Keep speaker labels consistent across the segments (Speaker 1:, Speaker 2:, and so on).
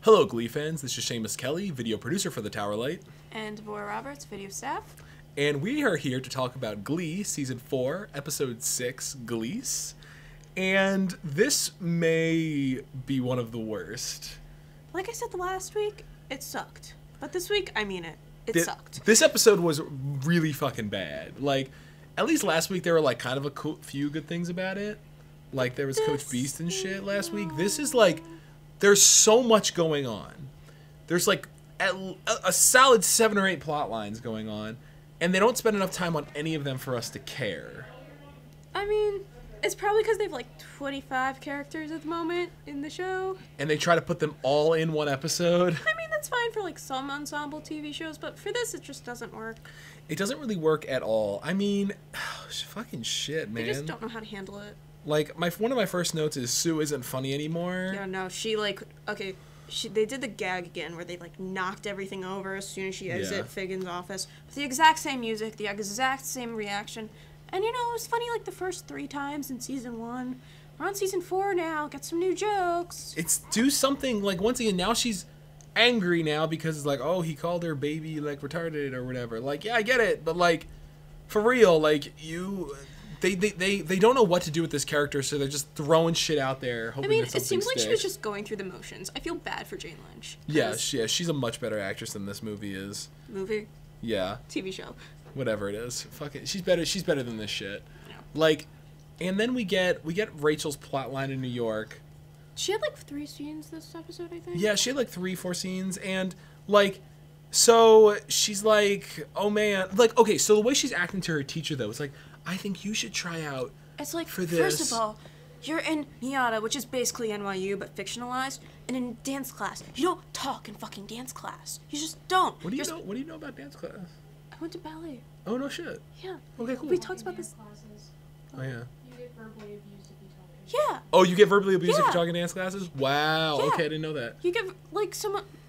Speaker 1: Hello, Glee fans. This is Shamus Kelley, video producer for The Tower Light.
Speaker 2: And Devorah Roberts, video staff.
Speaker 1: And we are here to talk about Glee, Season 4, Episode 6, Glease. And this may be one of the worst.
Speaker 2: Like I said the last week, it sucked. But this week, I mean it. It sucked.
Speaker 1: This episode was really fucking bad. Like, at least last week there were, like, kind of a few good things about it. Like, there was Coach Beast and shit last week. This is, like, there's so much going on. There's, like, a solid 7 or 8 plot lines going on. And they don't spend enough time on any of them for us to care.
Speaker 2: I mean, it's probably because they have, like, 25 characters at the moment in the show.
Speaker 1: And they try to put them all in one episode.
Speaker 2: I mean, that's fine for, like, some ensemble TV shows, but for this, it just doesn't work.
Speaker 1: It doesn't really work at all. I mean, fucking shit, man.
Speaker 2: They just don't know how to handle it.
Speaker 1: Like, one of my first notes is Sue isn't funny anymore.
Speaker 2: Yeah, no, she, like, okay, they did the gag again where they, like, knocked everything over as soon as she exited Figgins' office. With the exact same music, the exact same reaction. And, you know, it was funny, like, the first 3 times in Season 1. We're on Season 4 now, get some new jokes.
Speaker 1: It's do something, like, once again, now she's angry now because it's like, oh, he called her baby, like, retarded or whatever. Like, yeah, I get it, but, like, for real, like, They don't know what to do with this character, so they're just throwing shit out there, hoping that something
Speaker 2: it seems like
Speaker 1: sticks.
Speaker 2: she was just going through the motions. I feel bad for Jane Lynch.
Speaker 1: Yeah, she's a much better actress than this movie is.
Speaker 2: Movie?
Speaker 1: Yeah.
Speaker 2: TV show.
Speaker 1: Whatever it is. Fuck it. She's better than this shit.
Speaker 2: Yeah.
Speaker 1: Like, and then we get Rachel's plotline in New York.
Speaker 2: She had, like, 3 scenes this episode, I think.
Speaker 1: Yeah, she had, like, 4 scenes, and, like, so she's like, oh, man. Like, okay, so the way she's acting to her teacher, though, it's like, I think you should try out
Speaker 2: it's like,
Speaker 1: for this.
Speaker 2: First of all, you're in NYADA, which is basically NYU, but fictionalized, and in dance class. You don't talk in fucking dance class. You just don't.
Speaker 1: What do you know about dance class?
Speaker 2: I went to ballet.
Speaker 1: Oh, no shit.
Speaker 2: Yeah.
Speaker 1: Okay, cool.
Speaker 2: We talked about this.
Speaker 3: Classes,
Speaker 1: Oh, yeah.
Speaker 3: you get verbally abused if you talk.
Speaker 2: Yeah.
Speaker 1: Oh, you get verbally abused if
Speaker 2: Yeah.
Speaker 1: you're talking dance classes? Wow.
Speaker 2: Yeah.
Speaker 1: Okay, I didn't know that.
Speaker 2: You get, like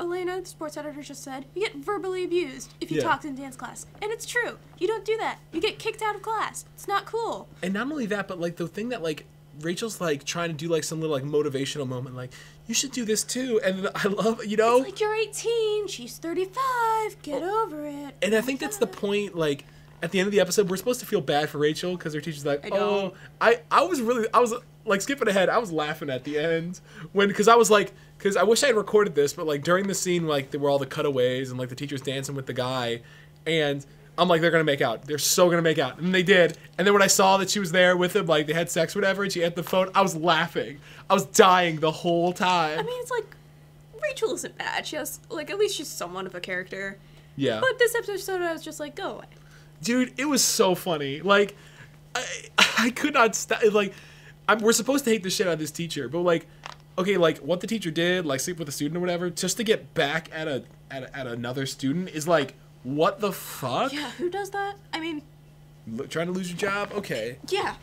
Speaker 2: Elena, the sports editor, just said, you get verbally abused if you
Speaker 1: Yeah.
Speaker 2: talk in dance class. And it's true. You don't do that. You get kicked out of class. It's not cool.
Speaker 1: And not only that, but, like, the thing that, like, Rachel's, like, trying to do, like, some little, like, motivational moment, like, you should do this, too. And I love, you know?
Speaker 2: It's like, you're 18, she's 35, get over it.
Speaker 1: And I think that's the point, like, at the end of the episode, we're supposed to feel bad for Rachel because her teacher's like, I was, like, skipping ahead. I was laughing at the end because I was like, because I wish I had recorded this, but, like, during the scene, like, there were all the cutaways and, like, the teacher's dancing with the guy, and I'm like, they're gonna make out. They're so gonna make out, and they did. And then when I saw that she was there with him, like, they had sex, or whatever, and she had the phone, I was laughing. I was dying the whole time.
Speaker 2: I mean, it's like, Rachel isn't bad. She has, like, at least she's somewhat of a character.
Speaker 1: Yeah.
Speaker 2: But this episode, I was just like, go away.
Speaker 1: Dude, it was so funny. Like, I could not stop. Like, we're supposed to hate the shit out of this teacher, but, like, okay, like, what the teacher did, like, sleep with a student or whatever, just to get back at another student is like, what the fuck?
Speaker 2: Yeah, who does that? I mean,
Speaker 1: Trying to lose your job? Okay.
Speaker 2: yeah.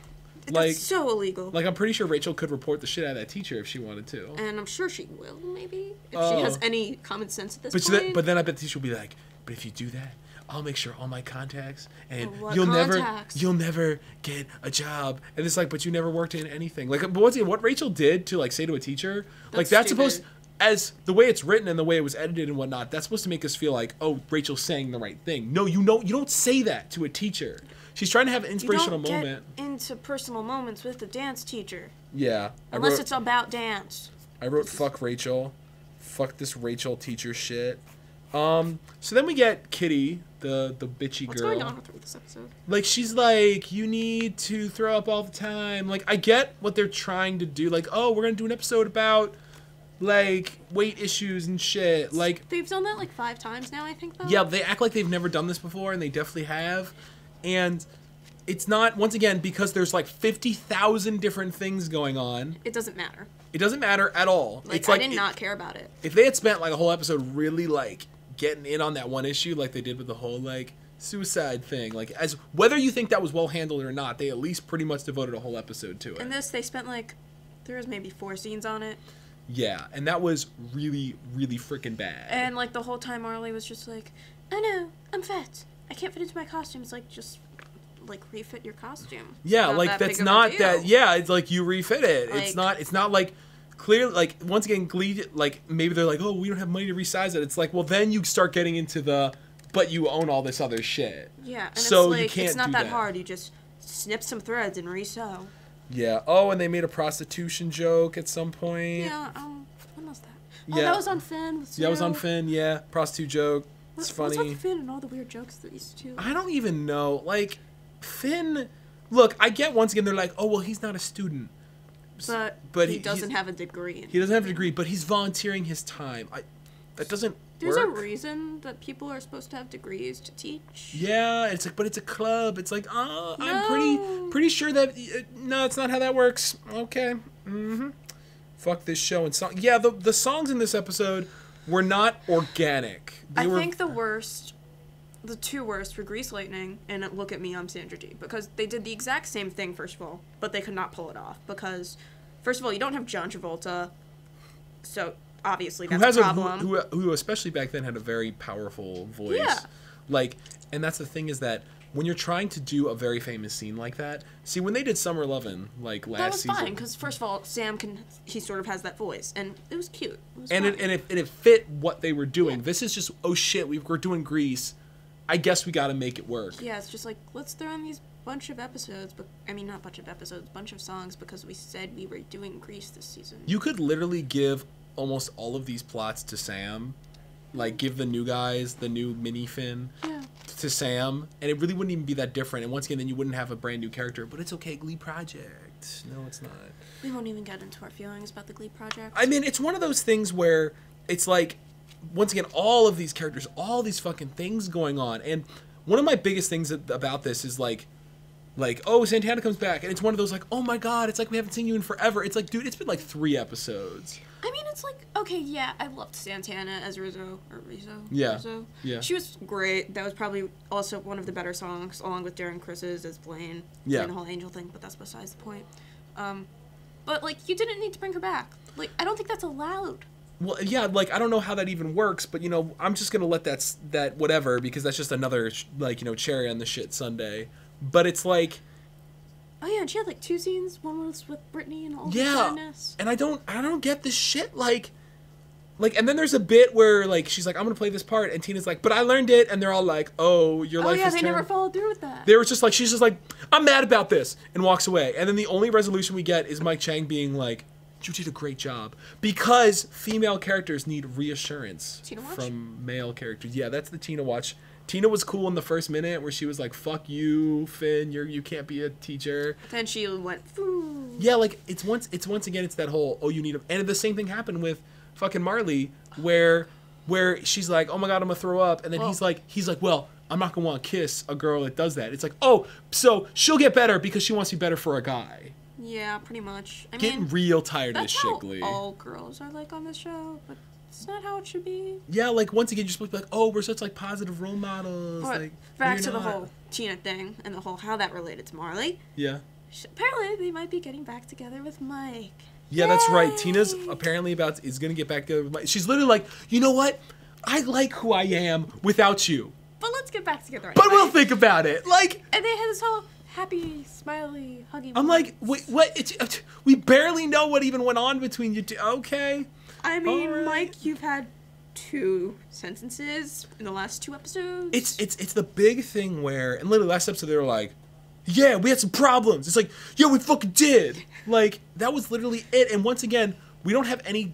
Speaker 1: Like-
Speaker 2: That's so illegal.
Speaker 1: Like, I'm pretty sure Rachel could report the shit out of that teacher if she wanted to.
Speaker 2: And I'm sure she will, maybe, if
Speaker 1: Oh.
Speaker 2: she has any common sense at this
Speaker 1: But
Speaker 2: point.
Speaker 1: but then I bet the teacher will be like, but if you do that, I'll make sure all my contacts, and
Speaker 2: What
Speaker 1: you'll
Speaker 2: contacts?
Speaker 1: never get a job. And it's like, but you never worked in anything. Like, but once again, what Rachel did to, like, say to a teacher, like, that's
Speaker 2: stupid.
Speaker 1: supposed, as the way it's written and the way it was edited and whatnot, that's supposed to make us feel like, oh, Rachel's saying the right thing. No, you don't say that to a teacher. She's trying to have an inspirational
Speaker 2: you don't
Speaker 1: moment.
Speaker 2: Get into personal moments with the dance teacher.
Speaker 1: Yeah.
Speaker 2: Unless it's about dance.
Speaker 1: I wrote fuck Rachel. Fuck this Rachel teacher shit. So then we get Kitty, the bitchy
Speaker 2: What's
Speaker 1: girl.
Speaker 2: going on with her this episode?
Speaker 1: Like, she's like, you need to throw up all the time. Like, I get what they're trying to do. Like, oh, we're gonna do an episode about, like, weight issues and shit. Like,
Speaker 2: They've done that like 5 times now, I think, though.
Speaker 1: yeah, they act like they've never done this before, and they definitely have. And it's not, once again, because there's like 50,000 different things going on.
Speaker 2: It doesn't matter.
Speaker 1: It doesn't matter at all.
Speaker 2: Like,
Speaker 1: It's like
Speaker 2: I did not care about it.
Speaker 1: if they had spent like a whole episode really like getting in on that one issue, like they did with the whole like suicide thing, like, as whether you think that was well handled or not, they at least pretty much devoted a whole episode to it.
Speaker 2: In this, they spent like, there was maybe 4 scenes on it.
Speaker 1: Yeah, and that was really, really freaking bad.
Speaker 2: And like the whole time Marley was just like, I know, I'm fat. I can't fit into my costume. It's like, just like refit your costume.
Speaker 1: Yeah,
Speaker 2: Not
Speaker 1: like
Speaker 2: that
Speaker 1: that's
Speaker 2: big of a
Speaker 1: not
Speaker 2: deal.
Speaker 1: that. Yeah, it's like you refit it.
Speaker 2: Like-
Speaker 1: It's not like clearly, like, once again, Glee, like, maybe they're like, oh, we don't have money to resize it. It's like, well, then you start getting into the, but you own all this other shit.
Speaker 2: Yeah, and
Speaker 1: so
Speaker 2: it's like,
Speaker 1: you can't
Speaker 2: it's not
Speaker 1: do
Speaker 2: that hard. You just snip some threads and resew.
Speaker 1: Yeah. Oh, and they made a prostitution joke at some point.
Speaker 2: Yeah, when was that?
Speaker 1: Yeah.
Speaker 2: Oh, that was on Finn.
Speaker 1: Yeah, it was on Finn, yeah. Prostitute joke. It's funny.
Speaker 2: What's up Finn and all the weird jokes that these two...
Speaker 1: I don't even know. Like, Finn... Look, I get once again, they're like, oh, well, he's not a student.
Speaker 2: But he doesn't have a degree.
Speaker 1: He doesn't have a degree, but he's volunteering his time. That doesn't
Speaker 2: There's
Speaker 1: work.
Speaker 2: a reason that people are supposed to have degrees to teach.
Speaker 1: Yeah, it's like, but it's a club. It's like,
Speaker 2: No.
Speaker 1: I'm pretty sure that... no, it's not how that works. Okay. Mm-hmm. Fuck this show and song. Yeah, the songs in this episode were not organic.
Speaker 2: I think the two worst were Grease Lightning and Look at Me, I'm Sandra Dee, because they did the exact same thing, first of all, but they could not pull it off, because, first of all, you don't have John Travolta, so obviously that's a problem.
Speaker 1: Who especially back then had a very powerful voice.
Speaker 2: Yeah.
Speaker 1: Like, and that's the thing is that when you're trying to do a very famous scene like that, see, when they did Summer Lovin', like, last season...
Speaker 2: That was fine, because, first of all, Sam he sort of has that voice, and it was cute.
Speaker 1: It fit what they were doing. Yeah. This is just, oh shit, we're doing Grease. I guess we gotta make it work.
Speaker 2: Yeah, it's just like, let's throw in these bunch of episodes, but I mean, not bunch of episodes, bunch of songs, because we said we were doing Grease this season.
Speaker 1: You could literally give almost all of these plots to Sam. Like, give the new guys, the new mini Finn...
Speaker 2: Yeah.
Speaker 1: to Sam, and it really wouldn't even be that different. And once again, then you wouldn't have a brand new character. But it's okay, Glee Project. No, it's not.
Speaker 2: We won't even get into our feelings about the Glee Project.
Speaker 1: I mean, it's one of those things where it's like, once again, all of these characters, all these fucking things going on. And one of my biggest things about this is like, oh, Santana comes back, and it's one of those like, oh my god, it's like we haven't seen you in forever. It's like, dude, it's been like 3 episodes.
Speaker 2: I mean, it's like, okay, yeah, I loved Santana as Rizzo.
Speaker 1: Yeah.
Speaker 2: Rizzo.
Speaker 1: Yeah.
Speaker 2: She was great. That was probably also one of the better songs, along with Darren Chris's as Blaine.
Speaker 1: Yeah.
Speaker 2: Doing the whole angel thing, but that's besides the point. But, like, you didn't need to bring her back. Like, I don't think that's allowed.
Speaker 1: Well, yeah, like, I don't know how that even works, but, you know, I'm just gonna let that whatever, because that's just another, like, you know, cherry on the shit sundae. But it's like...
Speaker 2: Oh yeah, and she had like 2 scenes. One was with Brittany and all the sadness.
Speaker 1: And I don't get this shit. Like, and then there's a bit where like she's like, I'm gonna play this part, and Tina's like, but I learned it, and they're all like, oh, your life is terrible.
Speaker 2: Oh yeah, they never followed through with that.
Speaker 1: They were just like, she's just like, I'm mad about this, and walks away. And then the only resolution we get is Mike Chang being like, you did a great job, because female characters need reassurance from male characters. Yeah, that's the Tina watch. Tina was cool in the first minute where she was like, fuck you, Finn, you can't be a teacher.
Speaker 2: Then she went, Phew.
Speaker 1: Yeah, like, it's once again, it's that whole, oh, you need a... And the same thing happened with fucking Marley, where she's like, oh my god, I'm gonna throw up. And then he's like, well, I'm not gonna want to kiss a girl that does that. It's like, oh, so she'll get better because she wants to be better for a guy.
Speaker 2: Yeah, pretty much. I
Speaker 1: Getting
Speaker 2: mean,
Speaker 1: real tired of this shit, Glee.
Speaker 2: That's how all girls are like on this show, but... It's not how it should be. Yeah,
Speaker 1: like, once again, you're supposed to be like, oh, we're such, like, positive role models.
Speaker 2: But
Speaker 1: like,
Speaker 2: back to the whole Tina thing and the whole how that related to Marley.
Speaker 1: Yeah.
Speaker 2: Apparently, they might be getting back together with Mike.
Speaker 1: Yeah, that's right. Tina's apparently is going to get back together with Mike. She's literally like, you know what? I like who I am without you.
Speaker 2: But let's get back together anyway.
Speaker 1: But we'll think about it. Like...
Speaker 2: And they had this whole happy, smiley, huggy
Speaker 1: I'm like, wait, what? We barely know what even went on between you two. Okay.
Speaker 2: I mean, right. Mike, you've had 2 sentences in the last 2 episodes.
Speaker 1: It's the big thing where, and literally last episode they were like, yeah, we had some problems. It's like, yeah, we fucking did. Like, that was literally it. And once again, we don't have any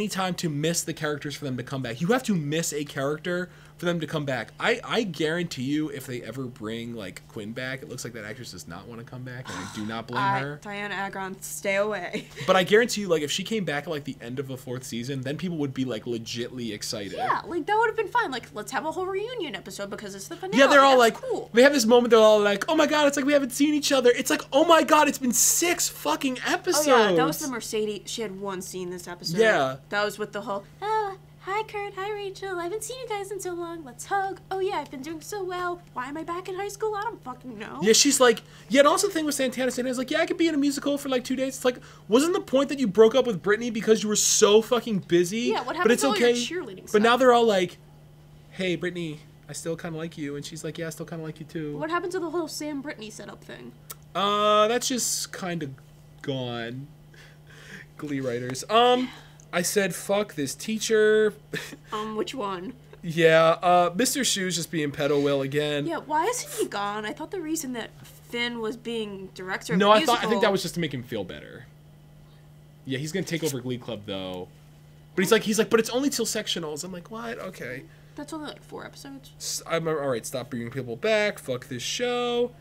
Speaker 1: time to miss the characters for them to come back. You have to miss a character for them to come back. I guarantee you, if they ever bring, like, Quinn back, it looks like that actress does not want to come back, and I do not blame her.
Speaker 2: Diana Agron, stay away.
Speaker 1: But I guarantee you, like, if she came back at, like, the end of the 4th season, then people would be, like, legitly excited.
Speaker 2: Yeah, like, that would have been fine. Like, let's have a whole reunion episode because it's the finale.
Speaker 1: Yeah, they're all like,
Speaker 2: cool.
Speaker 1: They have this moment, they're all like, oh my god, it's like we haven't seen each other. It's like, oh my god, it's been 6 fucking episodes.
Speaker 2: Oh yeah, that was the Mercedes. She had 1 scene this episode.
Speaker 1: Yeah.
Speaker 2: That was with the whole, oh, hi Kurt, hi Rachel, I haven't seen you guys in so long, let's hug. Oh yeah, I've been doing so well. Why am I back in high school? I don't fucking know.
Speaker 1: Yeah, she's like, yeah, and also the thing with Santana's like, yeah, I could be in a musical for like 2 days. It's like, wasn't the point that you broke up with Brittany because you were so fucking busy?
Speaker 2: Yeah, what happened to all your cheerleading stuff?
Speaker 1: But now they're all like, hey, Brittany, I still kind of like you. And she's like, yeah, I still kind of like you too.
Speaker 2: What happened to the whole Sam Brittany setup thing?
Speaker 1: That's just kind of gone. Glee writers. I said fuck this teacher.
Speaker 2: Which one?
Speaker 1: Yeah, Mr. Shoe's just being pedo Will again.
Speaker 2: Yeah, why isn't he gone? I thought the reason that Finn was being director of
Speaker 1: No,
Speaker 2: the
Speaker 1: I
Speaker 2: musical...
Speaker 1: think that was just to make him feel better. Yeah, he's gonna take over Glee Club though. But he's like, but it's only till sectionals. I'm like, what? Okay.
Speaker 2: That's only like 4 episodes.
Speaker 1: I'm all right. Stop bringing people back. Fuck this show.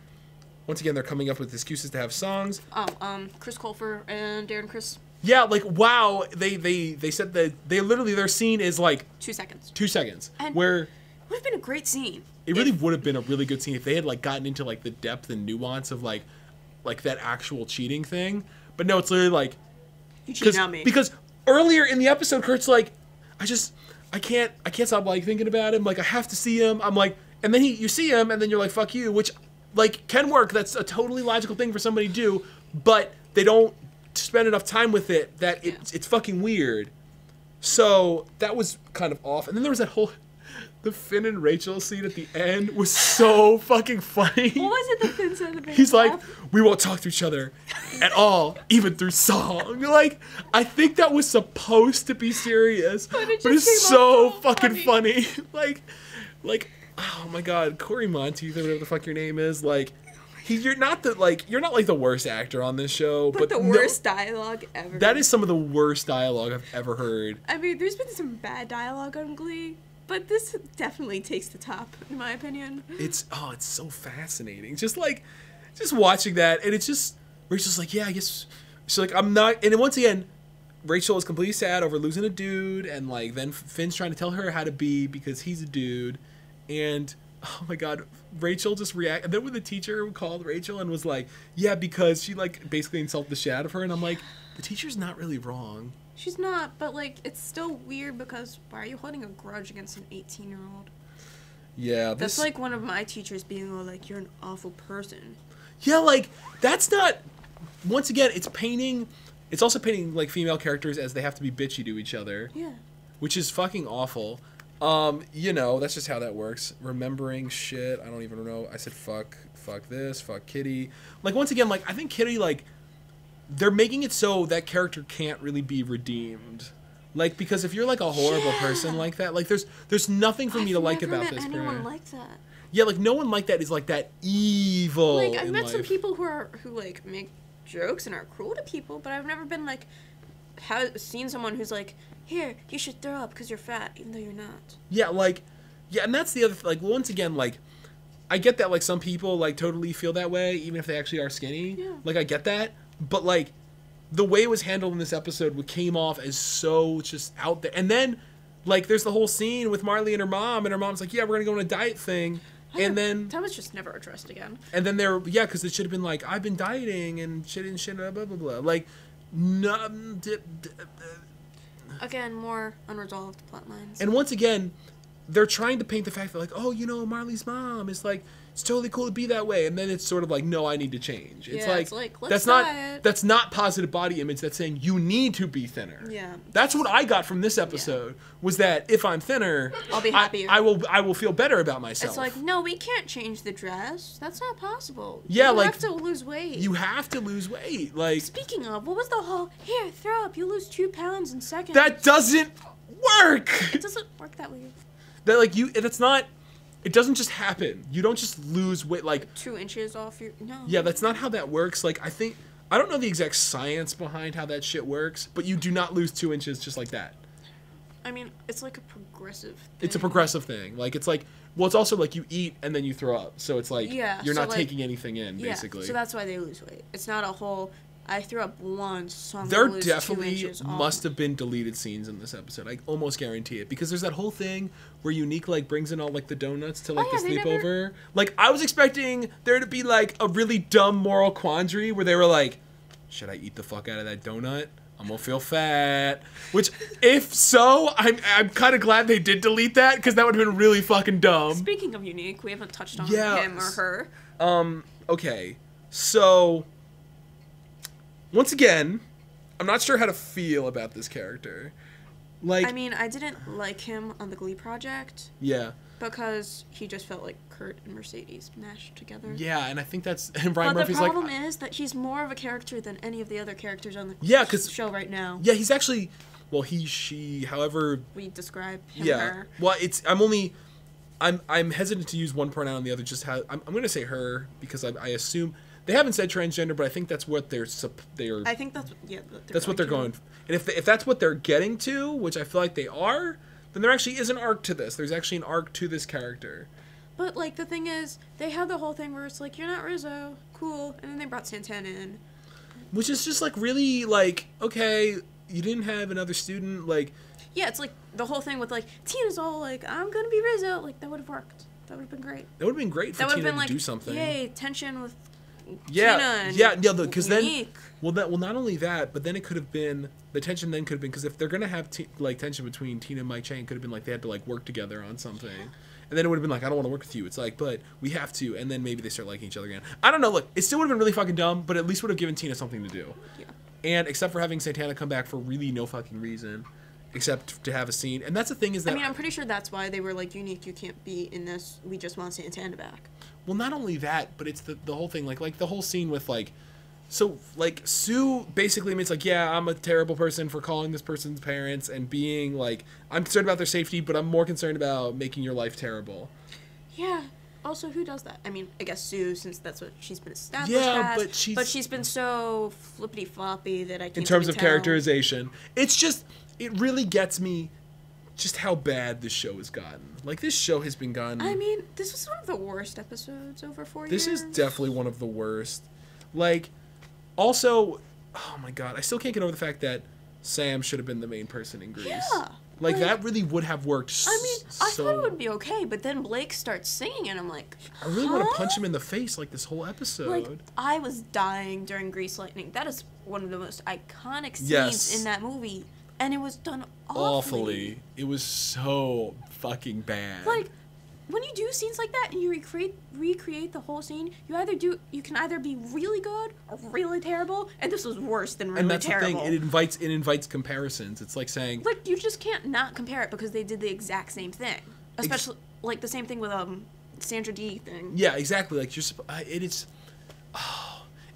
Speaker 1: Once again, they're coming up with excuses to have songs.
Speaker 2: Chris Colfer and Darren Criss.
Speaker 1: Yeah, like wow. They said that they literally their scene is like
Speaker 2: 2 seconds.
Speaker 1: 2 seconds.
Speaker 2: And
Speaker 1: where
Speaker 2: it would have been a great scene.
Speaker 1: It really would have been a really good scene if they had like gotten into like the depth and nuance of like that actual cheating thing. But no, it's literally like
Speaker 2: you cheated on me.
Speaker 1: Because earlier in the episode, Kurt's like, I can't stop like thinking about him. Like I have to see him. I'm like, and then you see him, and then you're like, fuck you, which like can work. That's a totally logical thing for somebody to do, but they don't spend enough time with it that it's fucking weird. So that was kind of off. And then there was that whole the Finn and Rachel scene at the end was so fucking funny.
Speaker 2: What was it that Finn said about
Speaker 1: He's like, we won't talk to each other at all, even through song. Like, I think that was supposed to be serious, but it's so fucking funny. like, oh my god, Corey Monteith or whatever the fuck your name is, like, you're not like the worst actor on this show, but
Speaker 2: the worst dialogue ever.
Speaker 1: That is some of the worst dialogue I've ever heard.
Speaker 2: I mean, there's been some bad dialogue on Glee, but this definitely takes the top, in my opinion.
Speaker 1: It's so fascinating. Just watching that, and it's just Rachel's like, yeah, I guess she's like, I'm not. And then once again, Rachel is completely sad over losing a dude, and like then Finn's trying to tell her how to be because he's a dude, and oh my god, Rachel just react. And then when the teacher called Rachel and was like, yeah, because she like basically insulted the shit out of her, and I'm like, the teacher's not really wrong.
Speaker 2: She's not, but like it's still weird because why are you holding a grudge against an 18-year-old?
Speaker 1: Yeah,
Speaker 2: that's like one of my teachers being all like, you're an awful person.
Speaker 1: Yeah, like that's not. Once again, it's painting. It's also painting like female characters as they have to be bitchy to each other.
Speaker 2: Yeah.
Speaker 1: Which is fucking awful. You know, that's just how that works. Remembering shit. I don't even know. I said fuck this, fuck Kitty. Like once again, like I think Kitty like. They're making it so that character can't really be redeemed. Like, because if you're, like, a horrible person like that, like, there's nothing for me to like about this person.
Speaker 2: Anyone like that.
Speaker 1: Yeah, like, no one like that is, like, that evil.
Speaker 2: Like, I've met some people who, like, make jokes and are cruel to people, but I've never been, like, seen someone who's like, here, you should throw up because you're fat, even though you're not.
Speaker 1: Yeah, like, yeah, and that's the other, like, once again, like, I get that, like, some people, like, totally feel that way, even if they actually are skinny.
Speaker 2: Yeah.
Speaker 1: Like, I get that. But, like, the way it was handled in this episode came off as so just out there. And then, like, there's the whole scene with Marley and her mom's like, yeah, we're going to go on a diet thing. And then...
Speaker 2: That was just never addressed again.
Speaker 1: And then because it should have been like, I've been dieting and shit, blah, blah, blah. Like, no...
Speaker 2: Again, more unresolved plot lines.
Speaker 1: And once again, they're trying to paint the fact that, like, oh, you know, Marley's mom is like... It's totally cool to be that way, and then it's sort of like, no, I need to change. It's like
Speaker 2: let's diet.
Speaker 1: That's not positive body image. That's saying you need to be thinner.
Speaker 2: Yeah,
Speaker 1: that's what I got from this episode was that if I'm thinner,
Speaker 2: I'll be happier.
Speaker 1: I will feel better about myself.
Speaker 2: It's like, no, we can't change the dress. That's not possible.
Speaker 1: Yeah,
Speaker 2: you
Speaker 1: like
Speaker 2: have to lose weight.
Speaker 1: You have to lose weight. Like
Speaker 2: speaking of, what was the whole here? Throw up. You lose 2 pounds in seconds.
Speaker 1: That doesn't work.
Speaker 2: It doesn't work that way.
Speaker 1: That like you, and it's not. It doesn't just happen. You don't just lose weight like
Speaker 2: 2 inches off your no.
Speaker 1: Yeah, that's not how that works. Like I don't know the exact science behind how that shit works, but you do not lose 2 inches just like that.
Speaker 2: I mean, it's like a progressive thing.
Speaker 1: It's a progressive thing. Like it's like well, it's also like you eat and then you throw up. So it's like you're not taking anything in basically.
Speaker 2: So that's why they lose weight. It's not a whole I threw up once, so I'm
Speaker 1: there
Speaker 2: gonna lose
Speaker 1: definitely
Speaker 2: 2 inches
Speaker 1: must have been deleted scenes in this episode. I almost guarantee it because there's that whole thing where Unique like brings in all like the donuts to like the sleepover. Like I was expecting there to be like a really dumb moral quandary where they were like, "Should I eat the fuck out of that donut? I'm gonna feel fat." Which, if so, I'm kind of glad they did delete that because that would have been really fucking dumb.
Speaker 2: Speaking of Unique, we haven't touched on him or her.
Speaker 1: Okay, so. Once again, I'm not sure how to feel about this character. Like,
Speaker 2: I mean, I didn't like him on the Glee project.
Speaker 1: Yeah.
Speaker 2: Because he just felt like Kurt and Mercedes mashed together.
Speaker 1: Yeah, and I think that's... And Brian Murphy's
Speaker 2: like... But the problem is that he's more of a character than any of the other characters on the show right now.
Speaker 1: Yeah, he's actually... Well, he, she, however...
Speaker 2: We describe him, her.
Speaker 1: Well, I'm hesitant to use one pronoun and the other. Just how... I'm going to say her, because I assume... They haven't said transgender, but I think that's what they're...
Speaker 2: I think that's... Yeah,
Speaker 1: that's what they're going... And if that's what they're getting to, which I feel like they are... Then there actually is an arc to this. There's actually an arc to this character.
Speaker 2: But, like, the thing is, they had the whole thing where it's like, you're not Rizzo, cool, and then they brought Santana in.
Speaker 1: Which is just, like, really, like, okay, you didn't have another student, like...
Speaker 2: Yeah, it's like, the whole thing with, like, Tina's all like, I'm gonna be Rizzo. Like, that would have worked. That would have been great.
Speaker 1: That would have been great for Tina to do something.
Speaker 2: Yay, tension with
Speaker 1: Tina
Speaker 2: and
Speaker 1: because then... Well, not only that, but then it could have been... The tension then could have been, because if they're going to have, tension between Tina and Mike Chang, it could have been, like, they had to, like, work together on something. And then it would have been like, I don't want to work with you. It's like, but we have to. And then maybe they start liking each other again. I don't know. Look, it still would have been really fucking dumb, but at least would have given Tina something to do.
Speaker 2: Yeah.
Speaker 1: And except for having Santana come back for really no fucking reason, except to have a scene. And that's the thing is that...
Speaker 2: I mean, I'm pretty sure that's why they were like, Unique, you can't be in this. We just want Santana back.
Speaker 1: Well, not only that, but it's the whole thing. Like the whole scene with, like... So, like, Sue basically admits, like, yeah, I'm a terrible person for calling this person's parents and being, like, I'm concerned about their safety, but I'm more concerned about making your life terrible.
Speaker 2: Yeah. Also, who does that? I mean, I guess Sue, since that's what she's been established
Speaker 1: as.
Speaker 2: But she's been so flippity-floppy that I can't
Speaker 1: in terms of
Speaker 2: tell.
Speaker 1: characterization. It's just, it really gets me just how bad this show has gotten. Like, this show has been gotten...
Speaker 2: I mean, this was one of the worst episodes over 4 years.
Speaker 1: This is definitely one of the worst. Like... Also, oh my god, I still can't get over the fact that Sam should have been the main person in Glease.
Speaker 2: Yeah.
Speaker 1: Like, that really would have worked.
Speaker 2: I mean, I thought it would be okay, but then Blake starts singing, and I'm like,
Speaker 1: I really want to punch him in the face, like, this whole episode.
Speaker 2: Like, I was dying during Grease Lightning. That is one of the most iconic scenes in that movie, and it was done awfully.
Speaker 1: It was so fucking bad.
Speaker 2: Like, when you do scenes like that and you recreate the whole scene, you can either be really good or really terrible, and this was worse than really terrible. And that's
Speaker 1: the thing, it invites comparisons. It's like saying,
Speaker 2: like, you just can't not compare it because they did the exact same thing. Especially like the same thing with Sandra Dee thing.
Speaker 1: Yeah, exactly. Like,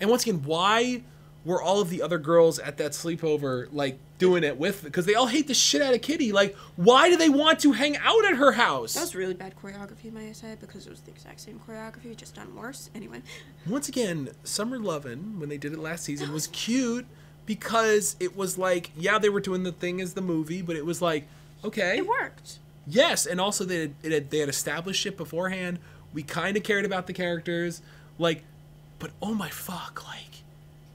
Speaker 1: and once again, why were all of the other girls at that sleepover, like, doing it with... Because they all hate the shit out of Kitty. Like, why do they want to hang out at her house?
Speaker 2: That was really bad choreography, may I say, because it was the exact same choreography, just done worse. Anyway.
Speaker 1: Once again, Summer Lovin', when they did it last season, was cute because it was like, yeah, they were doing the thing as the movie, but it was like, okay.
Speaker 2: It worked.
Speaker 1: Yes, and also they had established it beforehand. We kind of cared about the characters. Like, but oh my fuck, like...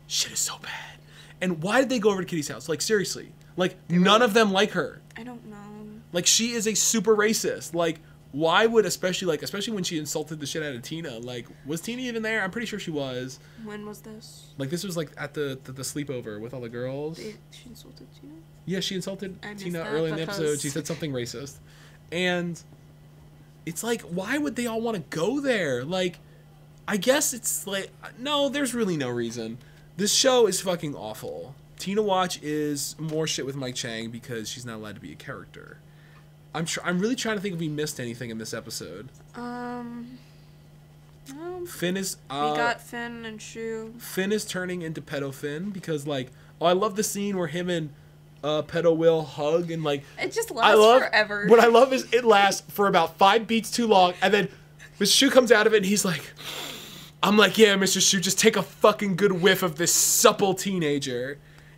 Speaker 1: Shit is so bad. And why did they go over to Kitty's house? Like, seriously. Like, none of them like her.
Speaker 2: I don't know.
Speaker 1: Like, she is a super racist. Like, why would, especially when she insulted the shit out of Tina, like, was Tina even there? I'm pretty sure she was.
Speaker 2: When was this?
Speaker 1: Like, this was, like, at the sleepover with all the girls.
Speaker 2: She insulted Tina?
Speaker 1: Yeah, she insulted Tina early in the episode. She said something racist. And it's like, why would they all want to go there? Like, I guess it's like, no, there's really no reason. This show is fucking awful. Tina Watch is more shit with Mike Chang because she's not allowed to be a character. I'm really trying to think if we missed anything in this episode. Finn is...
Speaker 2: we got Finn and Shu.
Speaker 1: Finn is turning into Pedo Finn because, like... Oh, I love the scene where him and Pedo Will hug and, like...
Speaker 2: It just lasts forever.
Speaker 1: What I love is it lasts for about 5 beats too long, and then Mr. Shu comes out of it and he's like... I'm like, yeah, Mr. Shu, just take a fucking good whiff of this supple teenager.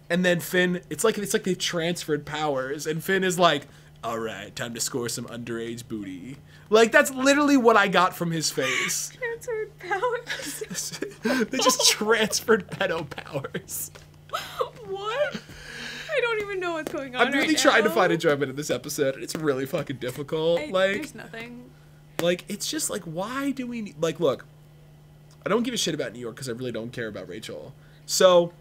Speaker 1: And then Finn, it's like they've transferred powers. And Finn is like, all right, time to score some underage booty. Like, that's literally what I got from his face.
Speaker 2: Transferred powers?
Speaker 1: They just transferred pedo powers.
Speaker 2: What? I don't even know what's going on
Speaker 1: I'm really trying to find enjoyment in this episode, and it's really fucking difficult.
Speaker 2: There's nothing.
Speaker 1: Like, it's just like, why do we... Like, look. I don't give a shit about New York because I really don't care about Rachel. So,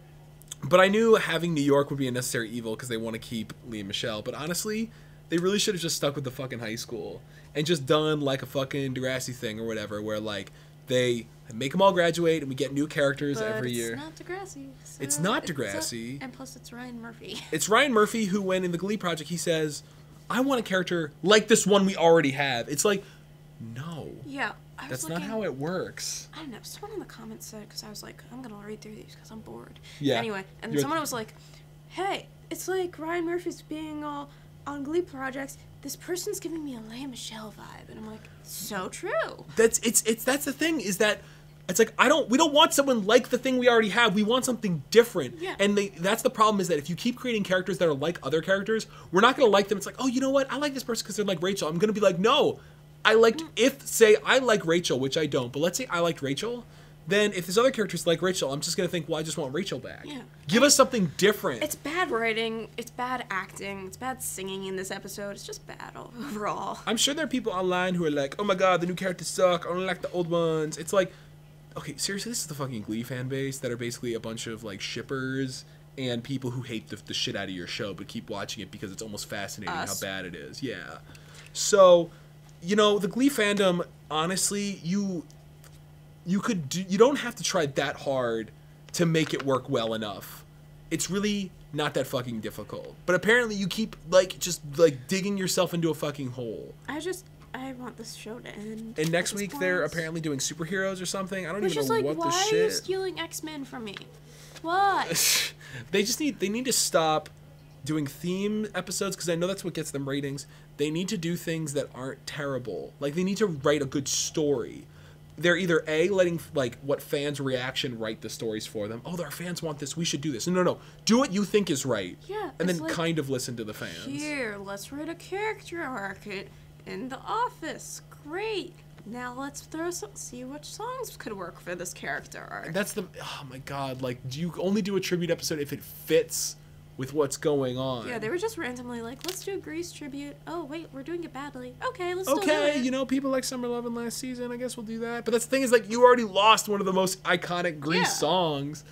Speaker 1: but I knew having New York would be a necessary evil because they want to keep Lee and Michelle. But honestly, they really should have just stuck with the fucking high school and just done like a fucking Degrassi thing or whatever where like They make them all graduate, and we get new characters every year.
Speaker 2: It's not Degrassi. So
Speaker 1: it's not Degrassi.
Speaker 2: And plus, it's Ryan Murphy.
Speaker 1: It's Ryan Murphy who, when in the Glee project, he says, I want a character like this one we already have. It's like, no.
Speaker 2: Yeah.
Speaker 1: That's not how it works.
Speaker 2: I don't know. Someone in the comments said, because I was like, I'm going to read through these because I'm bored.
Speaker 1: Yeah.
Speaker 2: Anyway, and someone was like, hey, it's like Ryan Murphy's being all on Glee projects. This person's giving me a Lea Michele vibe. And I'm like, so true.
Speaker 1: That's the thing, is that it's like, we don't want someone like the thing we already have. We want something different.
Speaker 2: Yeah.
Speaker 1: And that's the problem, is that if you keep creating characters that are like other characters, we're not going to like them. It's like, oh, you know what? I like this person because they're like Rachel. I'm going to be like, no. I like Rachel, which I don't, but let's say I liked Rachel, then if this other character's like Rachel, I'm just going to think, well, I just want Rachel back.
Speaker 2: Yeah.
Speaker 1: Give us something different.
Speaker 2: It's bad writing, it's bad acting, it's bad singing in this episode. It's just bad overall.
Speaker 1: I'm sure there are people online who are like, oh my god, the new characters suck, I only like the old ones. It's like, okay, seriously, this is the fucking Glee fan base that are basically a bunch of like shippers and people who hate the shit out of your show but keep watching it because it's almost fascinating how bad it is. Yeah. So, you know, the Glee fandom, honestly, you don't have to try that hard to make it work well enough. It's really not that fucking difficult. But apparently you keep just digging yourself into a fucking hole.
Speaker 2: I want this show to end.
Speaker 1: And next week they're apparently doing superheroes or something. I don't even know what the shit.
Speaker 2: Why are you stealing X-Men from me? Why?
Speaker 1: They need to stop doing theme episodes, because I know that's what gets them ratings. They need to do things that aren't terrible. Like, they need to write a good story. They're either A, letting what fans' reaction write the stories for them. Oh, our fans want this, we should do this. No. Do what you think is right.
Speaker 2: Yeah.
Speaker 1: And then kind of listen to the fans.
Speaker 2: Here, let's write a character arc in The Office. Great. Now let's see which songs could work for this character arc.
Speaker 1: Oh my god, do you only do a tribute episode if it fits with what's going on?
Speaker 2: Yeah, they were just randomly like, let's do a Grease tribute. Oh, wait, we're doing it badly. Okay, let's still do it.
Speaker 1: You know, people like Summer Lovin' last season. I guess we'll do that. But that's the thing, is you already lost one of the most iconic Grease songs,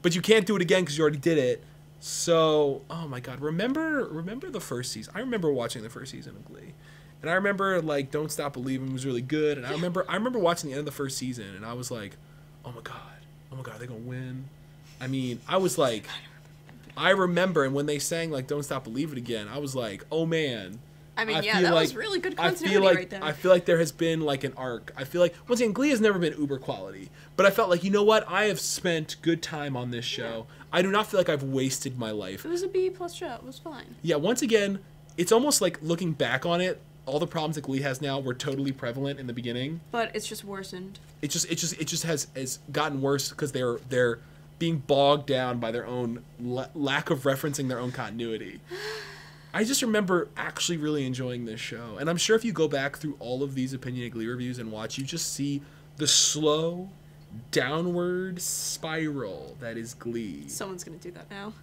Speaker 1: but you can't do it again because you already did it. So, oh my god, remember the first season. I remember watching the first season of Glee. And I remember, Don't Stop Believing was really good. And I remember watching the end of the first season, and I was like, oh my god, they're gonna win. I mean, I was like, I remember, and when they sang Don't Stop Believing Again, I was like, oh man.
Speaker 2: I mean, that was really good continuity right there.
Speaker 1: I feel like there has been an arc. I feel like, once again, Glee has never been uber quality. But I felt like, you know what? I have spent good time on this show. Yeah. I do not feel like I've wasted my life.
Speaker 2: It was a B+ show. It was fine.
Speaker 1: Yeah, once again, it's almost like, looking back on it, all the problems that Glee has now were totally prevalent in the beginning.
Speaker 2: But it's just worsened.
Speaker 1: It just has gotten worse because they're being bogged down by their own lack of referencing their own continuity. I just remember actually really enjoying this show. And I'm sure if you go back through all of these opinionated Glee reviews and watch, you just see the slow downward spiral that is Glee.
Speaker 2: Someone's going to do that now.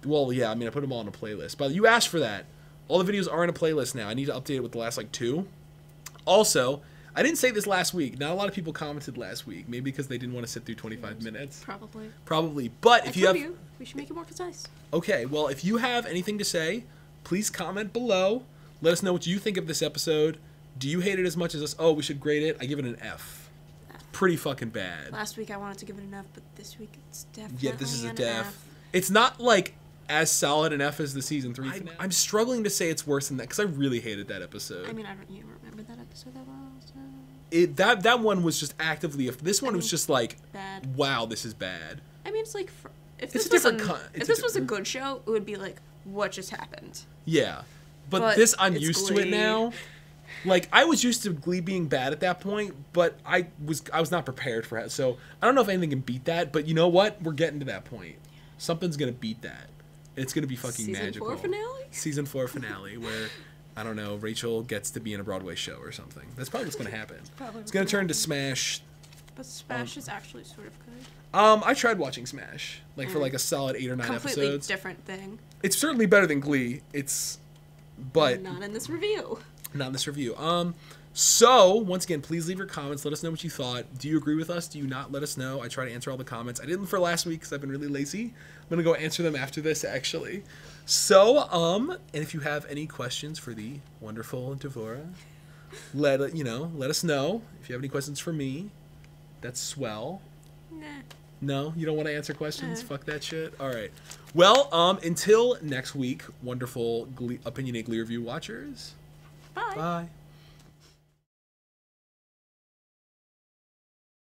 Speaker 1: Well, yeah, I mean, I put them all in a playlist. But you asked for that. All the videos are in a playlist now. I need to update it with the last 2. Also, I didn't say this last week. Not a lot of people commented last week. Maybe because they didn't want to sit through 25 minutes. Probably. But if you have...
Speaker 2: we should make it more concise.
Speaker 1: Okay, well, if you have anything to say, please comment below. Let us know what you think of this episode. Do you hate it as much as us? Oh, we should grade it. I give it an F. Pretty fucking bad.
Speaker 2: Last week I wanted to give it an F, but this week it's definitely
Speaker 1: this is a
Speaker 2: an
Speaker 1: def.
Speaker 2: F.
Speaker 1: It's not as solid an F as the season 3 finale. I'm struggling to say it's worse than that because I really hated that episode.
Speaker 2: I mean, I don't even remember that episode that well. So.
Speaker 1: That one was just actively. This one was just
Speaker 2: bad.
Speaker 1: Wow, this is bad.
Speaker 2: I mean, it's if
Speaker 1: this
Speaker 2: was a good show, it would be what just happened.
Speaker 1: Yeah, but this I'm used to it now. I was used to Glee being bad at that point, but I was not prepared for it. So I don't know if anything can beat that. But you know what? We're getting to that point. Something's gonna beat that. It's gonna be fucking magical. Season 4 finale, where I don't know, Rachel gets to be in a Broadway show or something. That's probably what's gonna happen. It's gonna turn to Smash.
Speaker 2: But Smash is actually sort of good.
Speaker 1: I tried watching Smash for a solid 8 or 9 episodes.
Speaker 2: Completely different thing.
Speaker 1: It's certainly better than Glee. But
Speaker 2: not in this review.
Speaker 1: Not in this review. So, once again, please leave your comments. Let us know what you thought. Do you agree with us? Do you not? Let us know. I try to answer all the comments. I didn't for last week because I've been really lazy. I'm going to go answer them after this, actually. So, and if you have any questions for the wonderful Devorah, let us know. If you have any questions for me, That's swell.
Speaker 2: Nah.
Speaker 1: No, you don't want to answer questions? Fuck that shit. All right. Well, until next week, wonderful Opinionated Glee Review watchers.
Speaker 2: Bye.
Speaker 1: Bye.